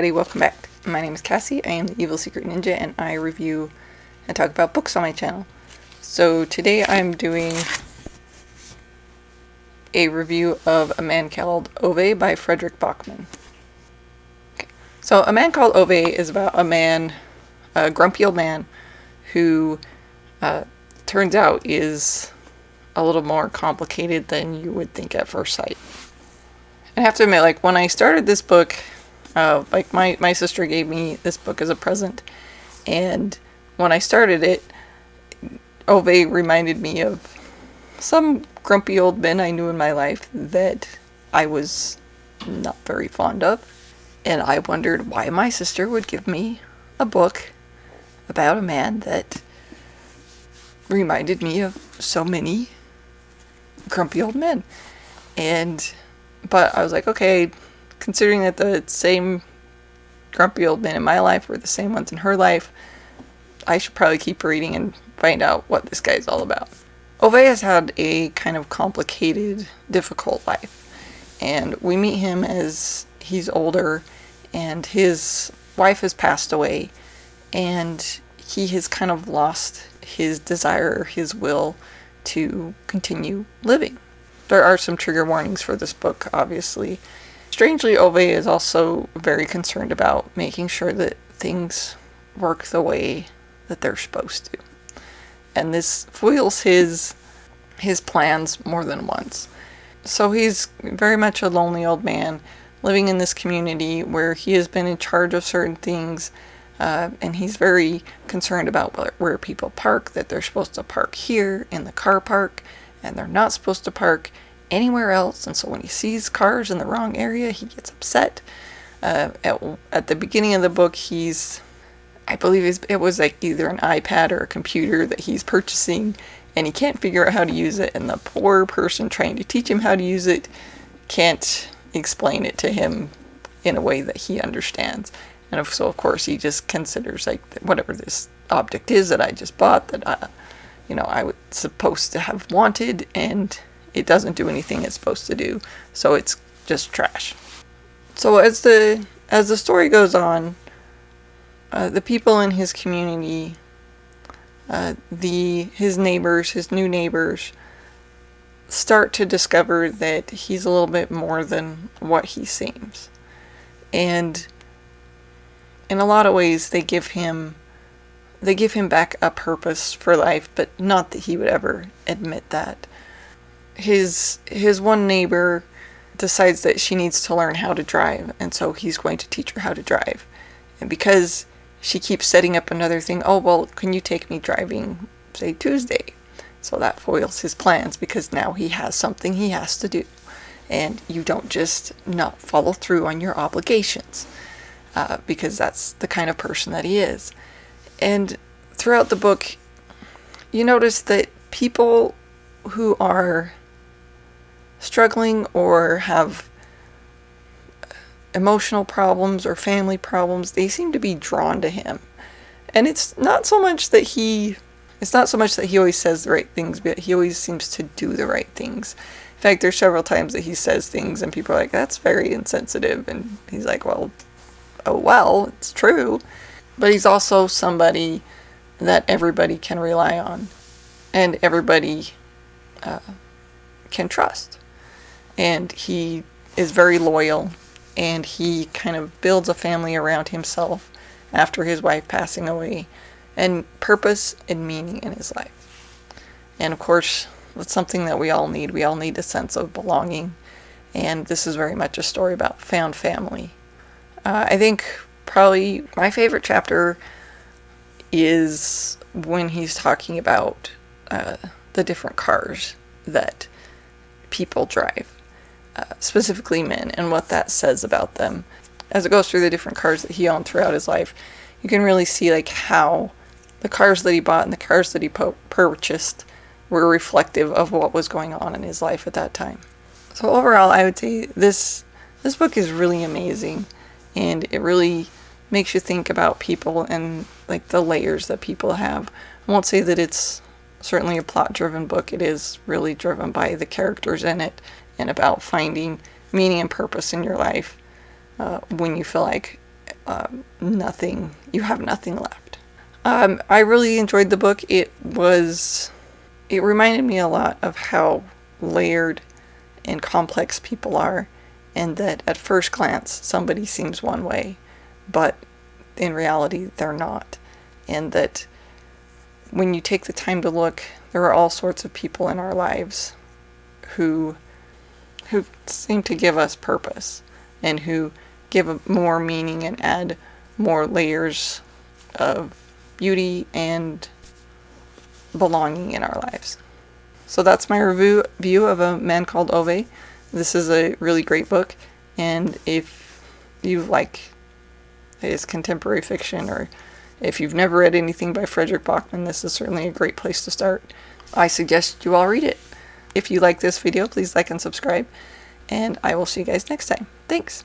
everybody, welcome back. My name is Cassie, I am the Evil Secret Ninja, and I review and talk about books on my channel. So today I'm doing a review of A Man Called Ove by Frederick Bachman. Okay. So A Man Called Ove is about a man, a grumpy old man, who turns out is a little more complicated than you would think at first sight. I have to admit, when I started this book, my sister gave me this book as a present, and when I started it, Ove reminded me of some grumpy old men I knew in my life that I was not very fond of, and I wondered why my sister would give me a book about a man that reminded me of so many grumpy old men. But I was like, okay, considering that the same grumpy old men in my life were the same ones in her life, I should probably keep reading and find out what this guy's all about. Ove has had a kind of complicated, difficult life, and we meet him as he's older, and his wife has passed away, and he has kind of lost his desire, his will to continue living. There are some trigger warnings for this book, obviously. Strangely, Ove is also very concerned about making sure that things work the way that they're supposed to. And this foils his plans more than once. So he's very much a lonely old man living in this community where he has been in charge of certain things, and he's very concerned about where people park, that they're supposed to park here in the car park, and they're not supposed to park anywhere else. And so when he sees cars in the wrong area, he gets upset. At the beginning of the book, I believe it was either an iPad or a computer that he's purchasing, and he can't figure out how to use it, and the poor person trying to teach him how to use it can't explain it to him in a way that he understands. And so of course he just considers whatever this object is that I just bought that I was supposed to have wanted, and it doesn't do anything it's supposed to do, so it's just trash. So as the story goes on, the people in his community, his new neighbors, start to discover that he's a little bit more than what he seems. And in a lot of ways, they give him back a purpose for life, but not that he would ever admit that. His one neighbor decides that she needs to learn how to drive, and so he's going to teach her how to drive. And because she keeps setting up another thing, oh, well, can you take me driving, say, Tuesday? So that foils his plans, because now he has something he has to do. And you don't just not follow through on your obligations, because that's the kind of person that he is. And throughout the book, you notice that people who are struggling or have emotional problems or family problems, they seem to be drawn to him. And it's not so much that he always says the right things, but he always seems to do the right things. In fact, there's several times that he says things and people are like, that's very insensitive, and he's like, well, it's true. But he's also somebody that everybody can rely on, and everybody can trust. And he is very loyal, and he kind of builds a family around himself after his wife passing away, and purpose and meaning in his life. And of course, that's something that we all need. We all need a sense of belonging, and this is very much a story about found family. I think probably my favorite chapter is when he's talking about the different cars that people drive, specifically men, and what that says about them. As it goes through the different cars that he owned throughout his life, you can really see how the cars that he bought and the cars that he purchased were reflective of what was going on in his life at that time. So overall, I would say this book is really amazing, and it really makes you think about people and the layers that people have. I won't say that it's certainly a plot-driven book. It is really driven by the characters in it and about finding meaning and purpose in your life when you feel like you have nothing left. I really enjoyed the book. It reminded me a lot of how layered and complex people are, and that at first glance somebody seems one way, but in reality they're not. And that when you take the time to look, there are all sorts of people in our lives who seem to give us purpose, and who give more meaning and add more layers of beauty and belonging in our lives. So that's my review of A Man Called Ove. This is a really great book, and if you like his contemporary fiction, or if you've never read anything by Frederick Bachman, this is certainly a great place to start. I suggest you all read it. If you like this video, please like and subscribe, and I will see you guys next time. Thanks!